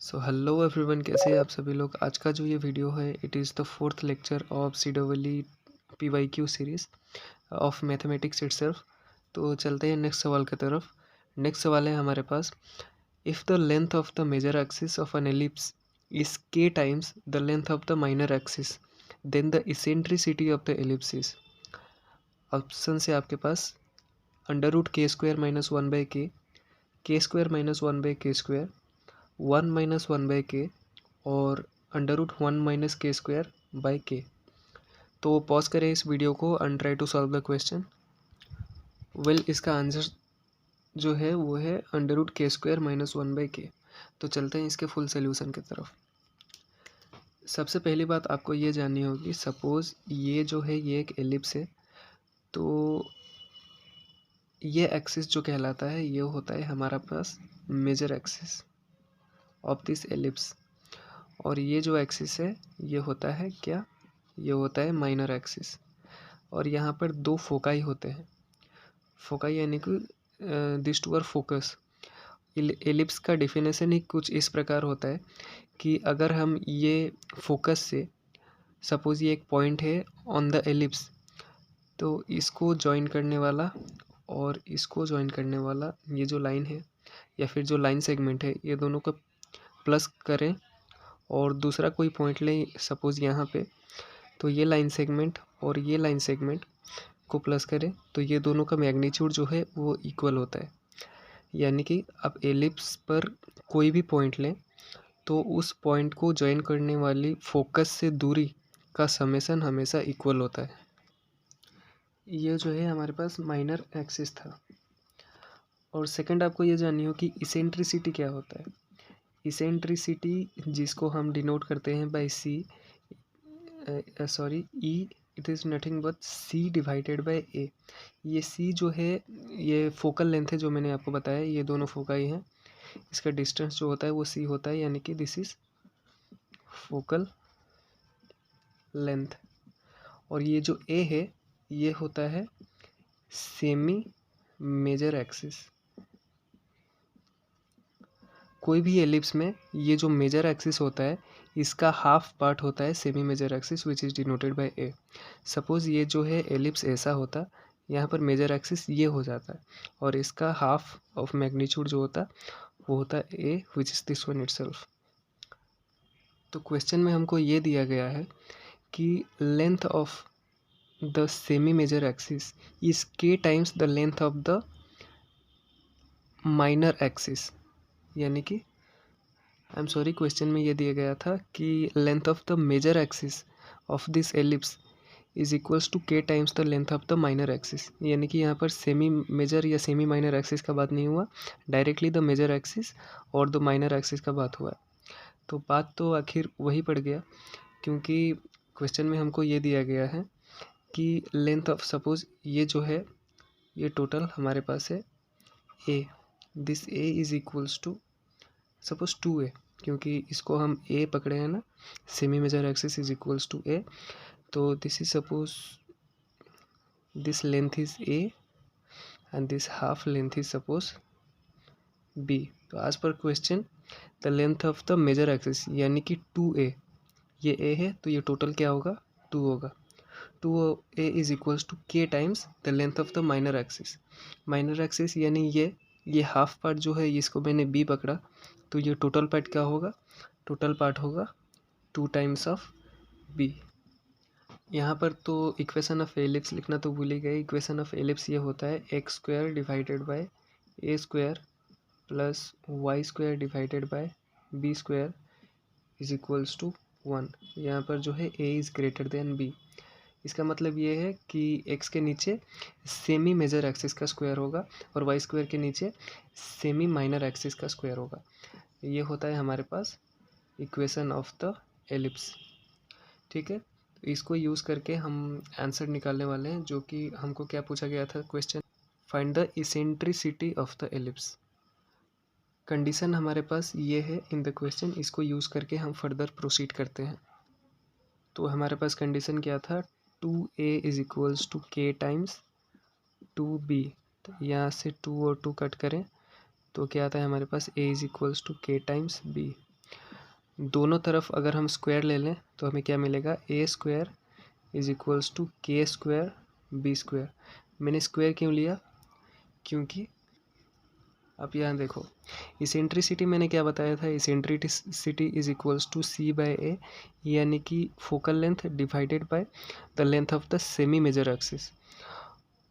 So hello everyone, कैसे हैं आप सभी लोग। आज का जो ये वीडियो है it is the fourth lecture of CEE PYQ series of mathematics itself. तो चलते हैं नेक्स्ट सवाल की तरफ। नेक्स्ट सवाल है हमारे पास, if the length of the major axis of an ellipse is k times the length of the minor axis then the eccentricity of the ellipse is. Option है आपके पास √k² - 1/k, k² - 1/k², 1 - 1/k और √1 - k² तो pause करें इस video को and try to solve the question. इसका answer जो है वो है √k² - 1/k। तो चलते हैं इसके फुल सोल्यूशन की तरफ। सबसे पहली बात आपको ये जाननी होगी, सपोज़ ये जो है ये एक एलिप्स है, तो ये एक्सिस जो कहलाता है ये होता है हमारा पास major axis of this ellipse, और ये जो एक्सिस है ये होता है क्या, ये होता है माइनर एक्सिस। और यहाँ पर दो फोकाई होते हैं, फोकाई यानी कि this two are focus. Ellipse का डिफिनेशन ही कुछ इस प्रकार होता है कि अगर हम ये फोकस से, सपोज ये एक पॉइंट है ऑन द एलिप्स, तो इसको जॉइन करने वाला और इसको जॉइन करने वाला ये जो लाइन है या फिर जो लाइन सेगमेंट है, ये दोनों को प्लस करें और दूसरा कोई पॉइंट लें सपोज़ यहाँ पे, तो ये लाइन सेगमेंट और ये लाइन सेगमेंट को प्लस करें तो ये दोनों का मैग्नीट्यूड जो है वो इक्वल होता है। यानी कि आप एलिप्स पर कोई भी पॉइंट लें तो उस पॉइंट को जॉइन करने वाली फोकस से दूरी का समेसन हमेशा इक्वल होता है। ये जो है हमारे पास माइनर एक्सिस था। और सेकंड आपको ये जाननी हो कि इसेंट्रिसिटी क्या होता है। इसेंट्रिसिटी जिसको हम डिनोट करते हैं by C, E, it is nothing but C divided by A. ये सी जो है ये फोकल लेंथ है, जो मैंने आपको बताया ये दोनों फोकाई हैं, इसका डिस्टेंस जो होता है वो सी होता है, यानी कि दिस इज फोकल लेंथ। और ये जो ए है ये होता है सेमी मेजर एक्सिस। कोई भी एलिप्स में ये जो मेजर एक्सिस होता है इसका हाफ पार्ट होता है semi major axis which is denoted by a. Suppose ये जो है एलिप्स ऐसा होता, यहाँ पर मेजर एक्सिस ये हो जाता है और इसका हाफ ऑफ मैग्नीट्यूड जो होता वो होता है A which is this one itself. तो क्वेश्चन में हमको ये दिया गया है कि length of the semi major axis is k times the length of the minor axis, यानी कि आई एम सॉरी, क्वेश्चन में ये दिया गया था कि length of the major axis of this ellipse is equals to k times the length of the minor axis. यानी कि यहाँ पर सेमी मेजर या सेमी माइनर एक्सिस का बात नहीं हुआ, डायरेक्टली द मेजर एक्सिस और द माइनर एक्सिस का बात हुआ। तो बात तो आखिर वही पड़ गया, क्योंकि क्वेश्चन में हमको ये दिया गया है कि लेंथ ऑफ, सपोज ये जो है ये टोटल हमारे पास है A, this A is equals to suppose 2a, क्योंकि इसको हम a पकड़े हैं ना, semi major axis is equals to a। तो this is suppose this length is a and this half length is suppose b। तो आज पर question the length of the major axis यानी कि 2a, ये a है तो ये टोटल क्या होगा 2 होगा। 2a is equals to k times the length of the minor axis. Minor axis यानी ये हाफ पार्ट जो है इसको मैंने b पकड़ा, तो ये टोटल पार्ट क्या होगा, टोटल पार्ट होगा 2 टाइम्स ऑफ b। यहाँ पर तो इक्वेशन ऑफ एलिप्स लिखना तो भूल ही गए। इक्वेशन ऑफ एलिप्स ये होता है x² divided by a² plus y² divided by b² is equals to 1। यहाँ पर जो है a is greater than b। इसका मतलब ये है कि x के नीचे सेमी मेजर एक्सिस का स्क्वायर होगा और y² के नीचे सेमी माइनर एक्सिस का स्क्वायर होगा। ये होता है हमारे पास इक्वेशन ऑफ द एलिप्स। ठीक है, तो इसको यूज़ करके हम आंसर निकालने वाले हैं, जो कि हमको क्या पूछा गया था question, find the eccentricity of the ellipse. Condition हमारे पास ये है इन द क्वेश्चन, इसको यूज़ करके हम फर्दर प्रोसीड करते हैं। तो हमारे पास कंडीशन क्या था, 2a is equals to k times 2b। तो यहाँ से 2 और 2 कट करें तो क्या आता है हमारे पास a is equals to k times b। दोनों तरफ अगर हम स्क्वायर ले लें तो हमें क्या मिलेगा, ए स्क्वायर इज इक्वल्स टू के स्क्वायर बी स्क्वायर। मैंने स्क्वायर क्यों लिया, क्योंकि आप यहाँ देखो इसेंट्रिसिटी मैंने क्या बताया था, eccentricity is equals to C by A, यानी कि focal length divided by the length of the semi major axis.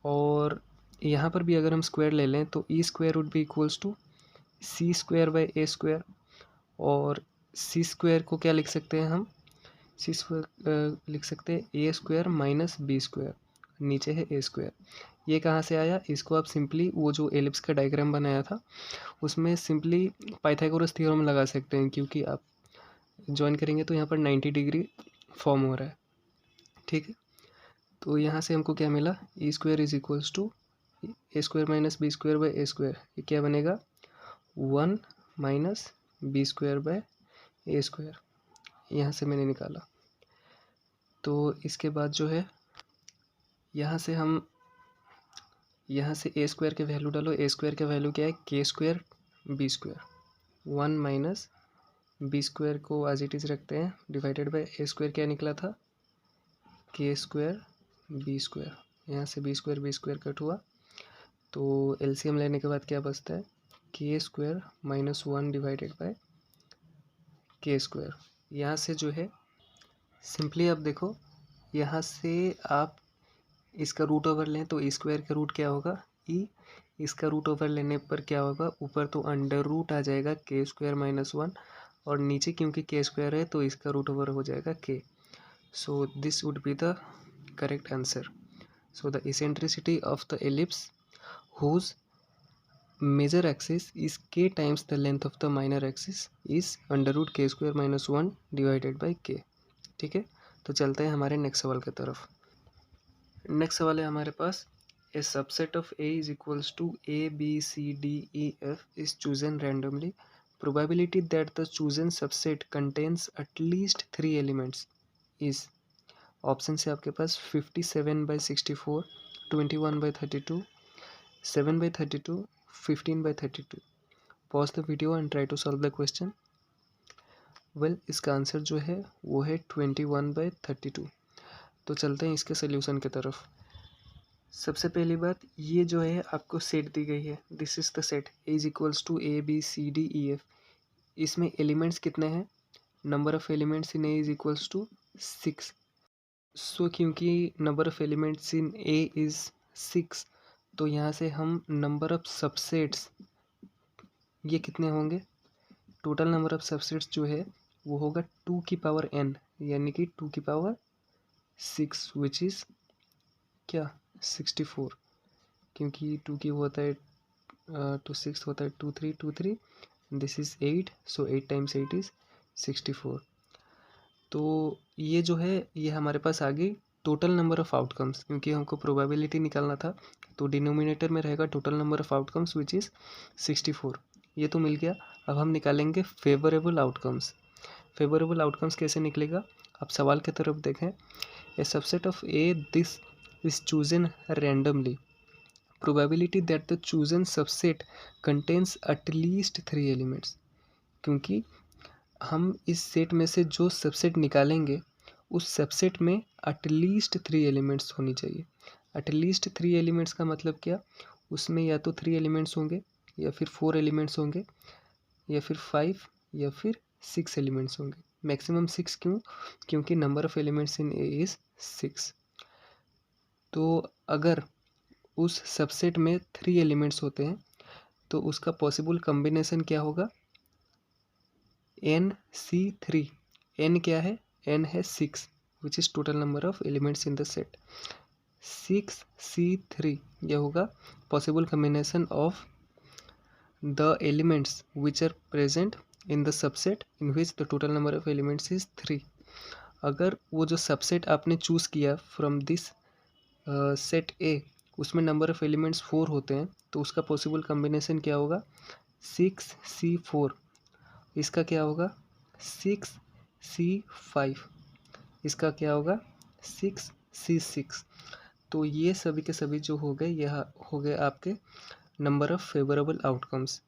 और यहाँ पर भी अगर हम स्क्वायर ले लें तो E square would be equals to C square by A square, और सी स्क्वायर को क्या लिख सकते हैं हम, सी स्क्वायर लिख सकते हैं ए स्क्वायर माइनस बी स्क्वायर, नीचे है ए स्क्वायर। ये कहाँ से आया, इसको आप सिंपली वो जो एलिप्स का डायग्राम बनाया था उसमें सिंपली पाइथागोरस थ्योरम लगा सकते हैं, क्योंकि आप ज्वाइन करेंगे तो यहाँ पर 90 डिग्री फॉर्म हो रहा है। ठीक है, तो यहाँ से हमको क्या मिला, E square is equals to A square minus B square by A square, ये क्या बनेगा 1 minus B square by A square, यहाँ से मैंने निकाला। तो इसके बाद जो है यहाँ से हम यहाँ से ए स्क्वायर के वैल्यू डालो, ए स्क्वायर का वैल्यू क्या है k square b square, 1 minus B square को एज इट इज़ रखते हैं डिवाइडेड बाय ए स्क्वायर क्या निकला था के स्क्वायर बी स्क्वायर, यहाँ से बी स्क्वायर कट हुआ तो एलसीएम लेने के बाद क्या बचता है k square minus 1 divided by के स्क्वायर। यहाँ से जो है सिंपली आप देखो, यहाँ से आप इसका रूट ओवर लें तो ई स्क्वायर का रूट क्या होगा ई, इसका रूट ओवर लेने पर क्या होगा, ऊपर तो अंडर रूट आ जाएगा के स्क्वायर माइनस 1, और नीचे क्योंकि के स्क्वायर है तो इसका रूट ओवर हो जाएगा के। So this would be the correct answer. So the eccentricity of the ellipse whose major axis is k times the length of the minor axis is under root k square minus 1 divided by k। ठीक है, तो चलते हैं हमारे next सवाल की तरफ। Next सवाल है हमारे पास, a subset of A is equals to A B C D E F is chosen randomly, probability that the chosen subset contains at least 3 elements is. Option से आपके पास 57/64, 21/32, 7/32, 15/32। Pause the video and try to solve the question. Well, इसका answer जो है वो है 21/32। तो चलते हैं इसके सोल्यूशन की तरफ। सबसे पहली बात, ये जो है आपको सेट दी गई है, this is the set A is equals to A B C D E f. इसमें एलिमेंट्स कितने हैं, number of elements in A is equals to 6। So क्योंकि number of elements in A is 6, तो यहाँ से हम नंबर ऑफ सबसेट्स ये कितने होंगे, टोटल नंबर ऑफ सबसेट्स जो है वो होगा 2 की पावर n, यानी कि 2 की पावर 6 विच इज़ क्या 64, क्योंकि 2 की होता है 2 6 होता है 2 3 2 3, this is 8, so 8 times 8 is 64। तो ये जो है ये हमारे पास आ गई टोटल नंबर ऑफ आउटकम्स, क्योंकि हमको प्रोबेबिलिटी निकालना था तो डिनोमिनेटर में रहेगा total number of outcomes which is 64, ये तो मिल गया। अब हम निकालेंगे फेवरेबल आउटकम्स। फेवरेबल आउटकम्स कैसे निकलेगा, आप सवाल की तरफ देखें, a subset of A this is chosen randomly, probability that the chosen subset contains at least 3 elements, क्योंकि हम इस सेट में से जो सबसेट निकालेंगे उस सबसेट में एटलीस्ट 3 एलिमेंट्स होनी चाहिए। एटलीस्ट 3 एलिमेंट्स का मतलब क्या, उसमें या तो 3 एलिमेंट्स होंगे या फिर 4 एलिमेंट्स होंगे या फिर 5 या फिर 6 एलिमेंट्स होंगे। मैक्सिमम 6 क्यों, क्योंकि number of elements in A is 6। तो अगर उस सबसेट में 3 एलिमेंट्स होते हैं तो उसका पॉसिबल कॉम्बिनेशन क्या होगा, NC3। n क्या है, n है 6 which is total number of elements in the set, 6C3 यह होगा possible combination of the elements which are present in the subset in which the total number of elements is 3। अगर वो जो subset आपने choose किया from this set ए उसमें number of elements 4 होते हैं तो उसका पॉसिबल कॉम्बिनेशन क्या होगा 6C4, इसका क्या होगा 6C5, इसका क्या होगा 6C6। तो ये सभी के सभी जो हो गए यह हो गए आपके नंबर ऑफ फेवरेबल आउटकम्स।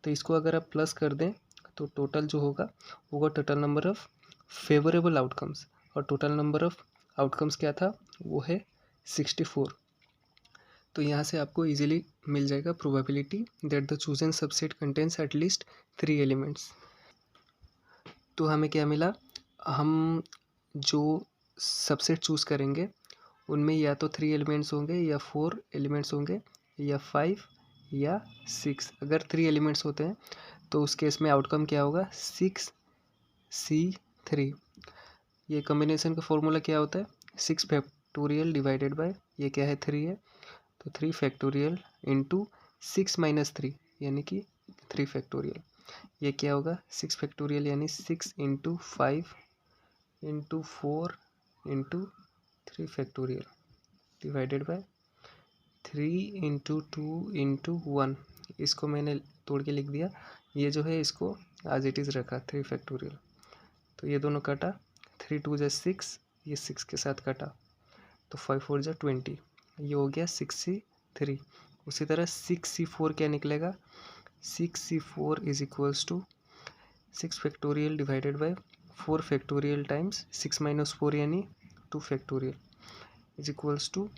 तो इसको अगर आप प्लस कर दें तो टोटल जो होगा total number of favourable outcomes, और टोटल नंबर ऑफ आउटकम्स क्या था, वो है 64। तो यहाँ से आपको इजीली मिल जाएगा probability that the chosen subset contains at least 3 elements. तो हमें क्या मिला, हम जो सबसेट चूज़ करेंगे उनमें या तो 3 एलिमेंट्स होंगे या 4 एलिमेंट्स होंगे या 5 या 6। अगर 3 एलिमेंट्स होते हैं तो उस केस में आउटकम क्या होगा, 6C3। ये कॉम्बिनेशन का फॉर्मूला क्या होता है, 6 फैक्टोरियल डिवाइडेड बाय ये क्या है 3 है, तो 3 फैक्टोरियल इंटू 6 माइनस 3 यानी कि 3 फैक्टोरियल। ये क्या होगा 6 फैक्टोरियल यानी 6 into 5 into 4 into 3 factorial divided bye 3 into 2 into 1। इसको मैंने तोड़ के लिख दिया, ये जो है इसको आज इट इज़ रखा 3 फैक्टोरियल। तो ये दोनों कटा, 3 2 जा 6, ये 6 के साथ कटा, तो 5 4 जा 20, ये हो गया 6C3। उसी तरह 6C4 क्या निकलेगा, 6C4 is equals to 6 factorial divided by 4 factorial times 6 minus 4 यानी 2 factorial is equals to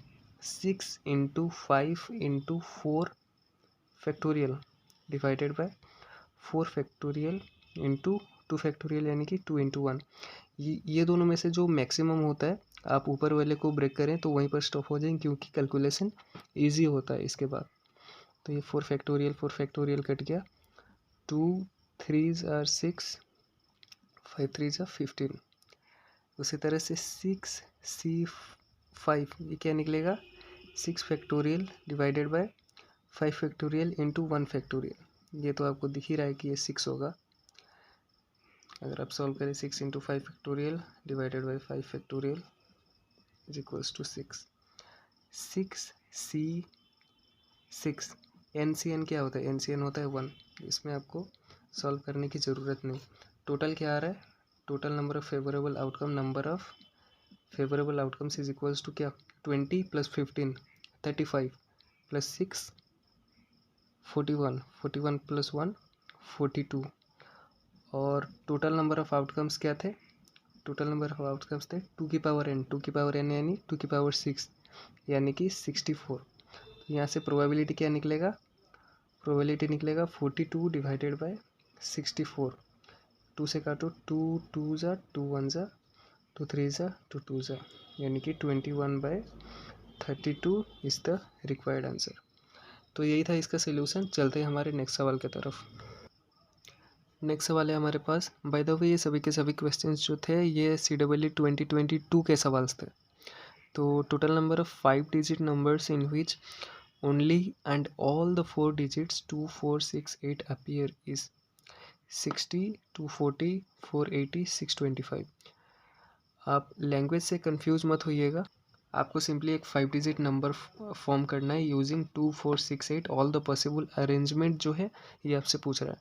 6 into 5 into 4 factorial divided by 4 factorial into 2 factorial यानी कि 2 इंटू 1। ये दोनों में से जो मैक्सिमम होता है आप ऊपर वाले को ब्रेक करें तो वहीं पर स्टॉप हो जाएंगे, क्योंकि कैलकुलेशन ईजी होता है इसके बाद। तो ये 4 फैक्टोरियल कट गया, 2 3s आर 6, 5 3s आर 15। उसी तरह से 6C5 ये क्या निकलेगा, 6 factorial divided bye 5 factorial into 1 factorial. ये तो आपको दिख ही रहा है कि ये 6 होगा। अगर आप सॉल्व करें 6 into 5 factorial divided by 5 factorial is equals to 6। 6C6 NCN क्या होता है, NCN होता है 1। इसमें आपको सॉल्व करने की ज़रूरत नहीं। टोटल क्या आ रहा है, total number of favourable outcome, number of favourable outcomes is equals to क्या, 20 प्लस 15 35 प्लस 6 41 41 प्लस 1 42। और टोटल नंबर ऑफ आउटकम्स क्या थे, टोटल नंबर ऑफ आउटकम्स थे 2 की पावर n, 2 की पावर n यानी 2 की पावर 6 यानी कि 64। यहाँ से प्रोबेबिलिटी क्या निकलेगा, प्रोबेबिलिटी निकलेगा 42 डिवाइडेड बाय 64। 2 से काटो, 2 2 जा 2 1 जा 2 3 जा 2 2 जा यानी कि 21/32 इज़ द रिक्वायर्ड आंसर। तो यही था इसका सोल्यूशन। चलते हैं हमारे नेक्स्ट सवाल की तरफ। नेक्स्ट सवाल है हमारे पास, बाय द वे ये सभी के सभी क्वेश्चंस जो थे ये CEE 2022 के सवाल थे। तो total number of 5 digit numbers in which only and all the 4 digits 2 4 6 8 appear is 60 240 480 625। आप लैंग्वेज से कंफ्यूज मत होइएगा, आपको सिंपली एक 5 डिजिट नंबर फॉर्म करना है using 2 4 6 8। All the possible arrangement जो है ये आपसे पूछ रहा है।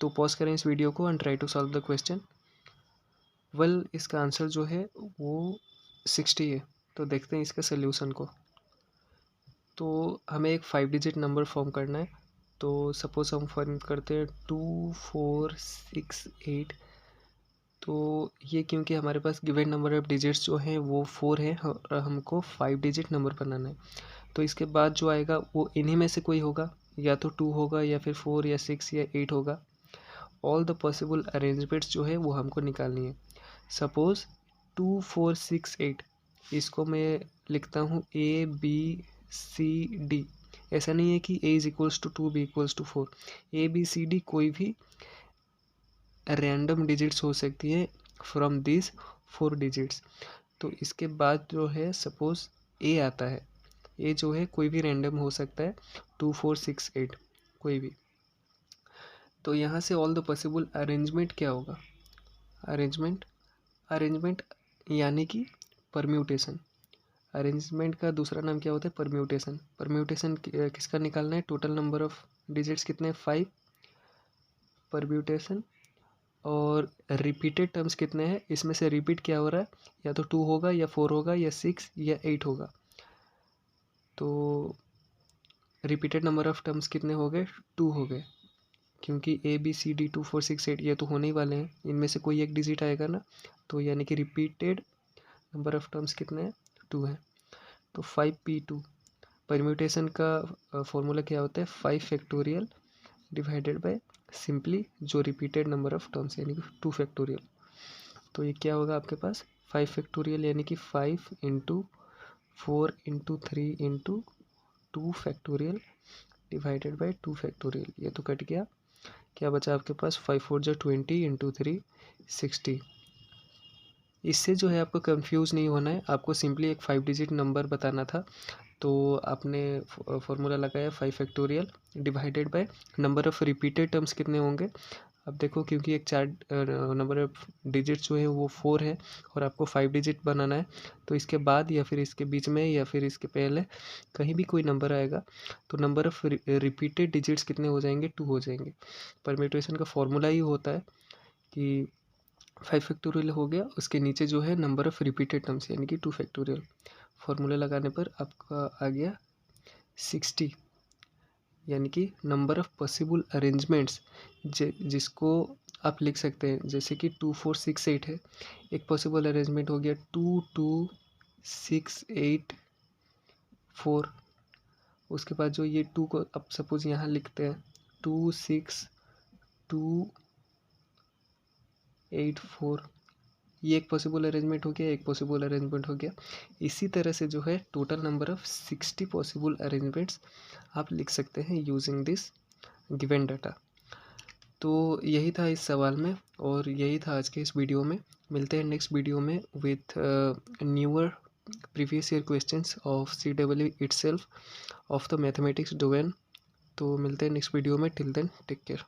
तो पॉज करें इस वीडियो को and try to solve the question. Well इसका आंसर जो है वो 60 है। तो देखते हैं इसका सोल्यूशन को। तो हमें एक 5 डिजिट नंबर फॉर्म करना है। तो सपोज हम फॉर्म करते हैं 2 4 6 8। तो ये क्योंकि हमारे पास गिवन नंबर ऑफ डिजिट्स जो हैं वो 4 है और हमको 5 डिजिट नंबर बनाना है। तो इसके बाद जो आएगा वो इन्हीं में से कोई होगा, या तो 2 होगा या फिर 4 या 6 या 8 होगा। ऑल द पॉसिबल अरेंजमेंट्स जो है वो हमको निकालनी है। सपोज़ 2 4 6 8 इसको मैं लिखता हूँ ABCD। ऐसा नहीं है कि A is equals to 2 B equals to 4। ABCD कोई भी रैंडम डिजिट्स हो सकती है फ्रॉम दिस 4 डिजिट्स। तो इसके बाद जो है सपोज़ A आता है, A जो है कोई भी रैंडम हो सकता है 2 4 6 8 कोई भी। तो यहाँ से ऑल द पॉसिबल अरेंजमेंट क्या होगा, अरेंजमेंट यानी कि परम्यूटेशन। अरेंजमेंट का दूसरा नाम क्या होता है, परम्यूटेशन। परम्यूटेशन किसका निकालना है, टोटल नंबर ऑफ डिजिट्स कितने हैं 5, परम्यूटेशन। और रिपीटेड टर्म्स कितने हैं, इसमें से रिपीट क्या हो रहा है, या तो 2 होगा या 4 होगा या 6 या 8 होगा। तो रिपीटेड नंबर ऑफ टर्म्स कितने हो गए, 2 हो गए। क्योंकि ABCD 2 4 6 8 ये तो होने ही वाले हैं, इनमें से कोई एक डिजिट आएगा ना, तो यानी कि रिपीटेड नंबर ऑफ टर्म्स कितने हैं, 2 हैं। तो 5p2 परम्यूटेशन का फॉर्मूला क्या होता है, 5 फैक्टोरियल डिवाइडेड बाय सिंपली जो रिपीटेड नंबर ऑफ टर्म्स यानी कि 2 फैक्टोरियल। तो ये क्या होगा आपके पास 5 फैक्टोरियल यानी कि 5 into 4 into 3 into 2 factorial divided by 2 factorial. ये तो कट गया, क्या बचा आपके पास 5 4 जो 20 इंटू 3 60। इससे जो है आपको कंफ्यूज नहीं होना है, आपको सिंपली एक 5 डिजिट नंबर बताना था। तो आपने फॉर्मूला लगाया 5 factorial divided by number of repeated terms कितने होंगे। अब देखो क्योंकि एक 4 नंबर ऑफ डिजिट जो है वो 4 है और आपको 5 डिजिट बनाना है, तो इसके बाद या फिर इसके बीच में या फिर इसके पहले कहीं भी कोई नंबर आएगा तो नंबर ऑफ रिपीटेड डिजिट्स कितने हो जाएंगे, 2 हो जाएंगे। परम्यूटेशन का फॉर्मूला ही होता है कि 5 फैक्टोरियल हो गया, उसके नीचे जो है नंबर ऑफ रिपीटेड टर्म्स यानी कि 2 फैक्टोरियल। फॉर्मूला लगाने पर आपका आ गया 60, यानी कि नंबर ऑफ पॉसिबल अरेंजमेंट्स जिसको आप लिख सकते हैं, जैसे कि 2 4 6 8 है, एक पॉसिबल अरेंजमेंट हो गया 2 2 6 8 4। उसके बाद जो ये 2 को अब सपोज यहाँ लिखते हैं 2 6 2 8 4, ये एक पॉसिबल अरेंजमेंट हो गया, एक पॉसिबल अरेंजमेंट हो गया। इसी तरह से जो है total number of 60 possible arrangements आप लिख सकते हैं यूजिंग दिस गिवन डाटा। तो यही था इस सवाल में और यही था आज के इस वीडियो में। मिलते हैं नेक्स्ट वीडियो में with newer previous year questions of CEE itself of the mathematics domain. तो मिलते हैं नेक्स्ट वीडियो में, टिल देन टेक केयर।